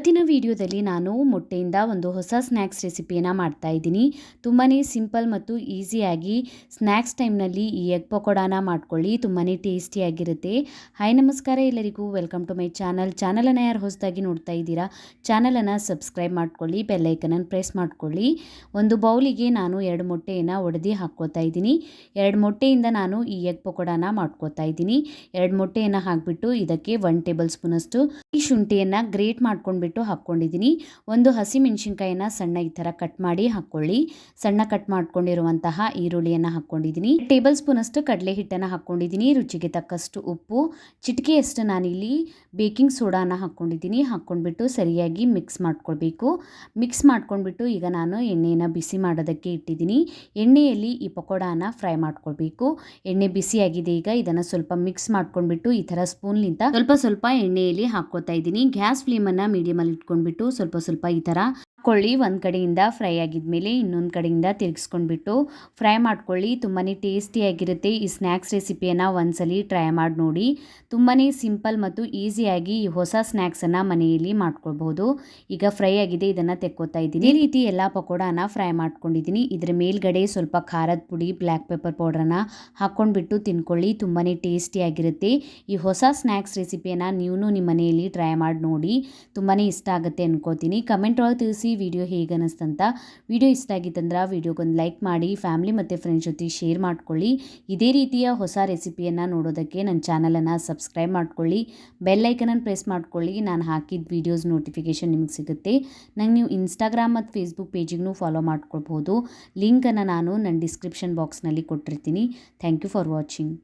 ಇವತ್ತಿನ ವಿಡಿಯೋದಲ್ಲಿ ನಾನು ಮೊಟ್ಟೆಯಿಂದ ಒಂದು ಹೊಸ ಸ್ನ್ಯಾಕ್ಸ್ ರೆಸಿಪಿಯನ್ನು ಮಾಡ್ತಾ ಇದ್ದೀನಿ. ತುಂಬಾ ಸಿಂಪಲ್ ಮತ್ತು ಈಸಿಯಾಗಿ ಸ್ನ್ಯಾಕ್ಸ್ ಟೈಮ್ನಲ್ಲಿ ಈ ಎಗ್ ಪಕೋಡಾನ ಮಾಡ್ಕೊಳ್ಳಿ. ತುಂಬಾ ಟೇಸ್ಟಿಯಾಗಿರುತ್ತೆ. ಹಾಯ್ ನಮಸ್ಕಾರ ಎಲ್ಲರಿಗೂ, ವೆಲ್ಕಮ್ ಟು ಮೈ ಚಾನಲನ್ನು ಯಾರು ಹೊಸದಾಗಿ ನೋಡ್ತಾ ಇದ್ದೀರಾ ಚಾನಲನ್ನು ಸಬ್ಸ್ಕ್ರೈಬ್ ಮಾಡ್ಕೊಳ್ಳಿ, ಬೆಲ್ಲೈಕನನ್ನು ಪ್ರೆಸ್ ಮಾಡ್ಕೊಳ್ಳಿ. ಒಂದು ಬೌಲಿಗೆ ನಾನು 2 ಮೊಟ್ಟೆಯನ್ನು ಒಡೆದು ಹಾಕ್ಕೋತಾ ಇದ್ದೀನಿ. 2 ಮೊಟ್ಟೆಯಿಂದ ನಾನು ಈ ಎಗ್ ಪಕೋಡಾನ ಮಾಡ್ಕೋತಾ ಇದ್ದೀನಿ. 2 ಮೊಟ್ಟೆಯನ್ನು ಹಾಕಿಬಿಟ್ಟು ಇದಕ್ಕೆ 1 ಟೇಬಲ್ ಸ್ಪೂನಷ್ಟು ಈ ಶುಂಠಿಯನ್ನು ಗ್ರೇಟ್ ಮಾಡ್ಕೊಂಡ್ಬಿಟ್ಟು ಹಾಕ್ಕೊಂಡಿದ್ದೀನಿ. ಒಂದು ಹಸಿ ಮೆಣಸಿನ್ಕಾಯಿನ ಸಣ್ಣ ಈ ಥರ ಕಟ್ ಮಾಡಿ ಹಾಕ್ಕೊಳ್ಳಿ. ಸಣ್ಣ ಕಟ್ ಮಾಡ್ಕೊಂಡಿರುವಂತಹ ಈರುಳ್ಳಿಯನ್ನು ಹಾಕ್ಕೊಂಡಿದ್ದೀನಿ. ಟೇಬಲ್ ಸ್ಪೂನಷ್ಟು ಕಡಲೆ ಹಿಟ್ಟನ್ನು ಹಾಕ್ಕೊಂಡಿದ್ದೀನಿ. ರುಚಿಗೆ ತಕ್ಕಷ್ಟು ಉಪ್ಪು, ಚಿಟಿಕೆಯಷ್ಟು ನಾನಿಲ್ಲಿ ಬೇಕಿಂಗ್ ಸೋಡಾನ ಹಾಕ್ಕೊಂಡಿದ್ದೀನಿ. ಹಾಕ್ಕೊಂಡ್ಬಿಟ್ಟು ಸರಿಯಾಗಿ ಮಿಕ್ಸ್ ಮಾಡ್ಕೊಳ್ಬೇಕು. ಮಿಕ್ಸ್ ಮಾಡ್ಕೊಂಡ್ಬಿಟ್ಟು ಈಗ ನಾನು ಎಣ್ಣೆಯನ್ನು ಬಿಸಿ ಮಾಡೋದಕ್ಕೆ ಇಟ್ಟಿದ್ದೀನಿ. ಎಣ್ಣೆಯಲ್ಲಿ ಈ ಪಕೋಡಾನ ಫ್ರೈ ಮಾಡ್ಕೊಳ್ಬೇಕು. ಎಣ್ಣೆ ಬಿಸಿಯಾಗಿದೆ. ಈಗ ಇದನ್ನು ಸ್ವಲ್ಪ ಮಿಕ್ಸ್ ಮಾಡ್ಕೊಂಡ್ಬಿಟ್ಟು ಈ ಥರ ಸ್ಪೂನ್ಲಿಂದ ಸ್ವಲ್ಪ ಎಣ್ಣೆಯಲ್ಲಿ ಹಾಕ್ಕೋತಾ ಇದ್ದೀನಿ. ಗ್ಯಾಸ್ ಫ್ಲೇಮನ್ನು ಮೀಡಿಯಮಲ್ಲಿ ಇಟ್ಕೊಂಡ್ಬಿಟ್ಟು ಸ್ವಲ್ಪ ಈ ಥರ ಹಾಕ್ಕೊಳ್ಳಿ. ಒಂದು ಕಡೆಯಿಂದ ಫ್ರೈ ಆಗಿದ್ಮೇಲೆ ಇನ್ನೊಂದು ಕಡೆಯಿಂದ ತಿರುಗಿಸ್ಕೊಂಡ್ಬಿಟ್ಟು ಫ್ರೈ ಮಾಡ್ಕೊಳ್ಳಿ. ತುಂಬಾ ಟೇಸ್ಟಿಯಾಗಿರುತ್ತೆ. ಈ ಸ್ನ್ಯಾಕ್ಸ್ ರೆಸಿಪಿಯನ್ನು ಒಂದ್ಸಲಿ ಟ್ರೈ ಮಾಡಿ ನೋಡಿ. ತುಂಬಾ ಸಿಂಪಲ್ ಮತ್ತು ಈಸಿಯಾಗಿ ಈ ಹೊಸ ಸ್ನ್ಯಾಕ್ಸನ್ನು ಮನೆಯಲ್ಲಿ ಮಾಡ್ಕೊಳ್ಬಹುದು. ಈಗ ಫ್ರೈ ಆಗಿದೆ, ಇದನ್ನು ತೆಕ್ಕೋತಾ ಇದ್ದೀನಿ. ಈ ರೀತಿ ಎಲ್ಲ ಪಕೋಡಾನ ಫ್ರೈ ಮಾಡ್ಕೊಂಡಿದ್ದೀನಿ. ಇದರ ಮೇಲ್ಗಡೆ ಸ್ವಲ್ಪ ಖಾರದ ಪುಡಿ, ಬ್ಲ್ಯಾಕ್ ಪೆಪ್ಪರ್ ಪೌಡ್ರನ್ನ ಹಾಕ್ಕೊಂಡ್ಬಿಟ್ಟು ತಿನ್ಕೊಳ್ಳಿ. ತುಂಬಾ ಟೇಸ್ಟಿಯಾಗಿರುತ್ತೆ. ಈ ಹೊಸ ಸ್ನ್ಯಾಕ್ಸ್ ರೆಸಿಪಿಯನ್ನು ನೀವು ನಿಮ್ಮ ಮನೆಯಲ್ಲಿ ಟ್ರೈ ಮಾಡಿ ನೋಡಿ. ತುಂಬಾ ಇಷ್ಟ ಆಗುತ್ತೆ ಅನ್ಕೋತೀನಿ. ಕಮೆಂಟ್ ಒಳಗೆ ತಿಳಿಸಿ ವಿಡಿಯೋ ಹೇಗೆ ಅನ್ನಿಸ್ತಂತ. ವಿಡಿಯೋ ಇಷ್ಟ ಆಗಿತ್ತಂದ್ರೆ ವಿಡಿಯೋಗೊಂದು ಲೈಕ್ ಮಾಡಿ, ಫ್ಯಾಮಿಲಿ ಮತ್ತು ಫ್ರೆಂಡ್ಸ್ ಜೊತೆ ಶೇರ್ ಮಾಡ್ಕೊಳ್ಳಿ. ಇದೇ ರೀತಿಯ ಹೊಸ ರೆಸಿಪಿಯನ್ನು ನೋಡೋದಕ್ಕೆ ನನ್ನ ಚಾನಲನ್ನು ಸಬ್ಸ್ಕ್ರೈಬ್ ಮಾಡ್ಕೊಳ್ಳಿ, ಬೆಲ್ ಐಕನನ್ನು ಪ್ರೆಸ್ ಮಾಡ್ಕೊಳ್ಳಿ. ನಾನು ಹಾಕಿದ ವಿಡಿಯೋಸ್ ನೋಟಿಫಿಕೇಷನ್ ನಿಮಗೆ ಸಿಗುತ್ತೆ. ನಂಗೆ ನೀವು ಇನ್ಸ್ಟಾಗ್ರಾಮ್ ಮತ್ತು ಫೇಸ್ಬುಕ್ ಪೇಜಿಗೂ ಫಾಲೋ ಮಾಡ್ಕೊಳ್ಬೋದು. ಲಿಂಕನ್ನು ನಾನು ನನ್ನ ಡಿಸ್ಕ್ರಿಪ್ಷನ್ ಬಾಕ್ಸ್ನಲ್ಲಿ ಕೊಟ್ಟಿರ್ತೀನಿ. Thank you for watching.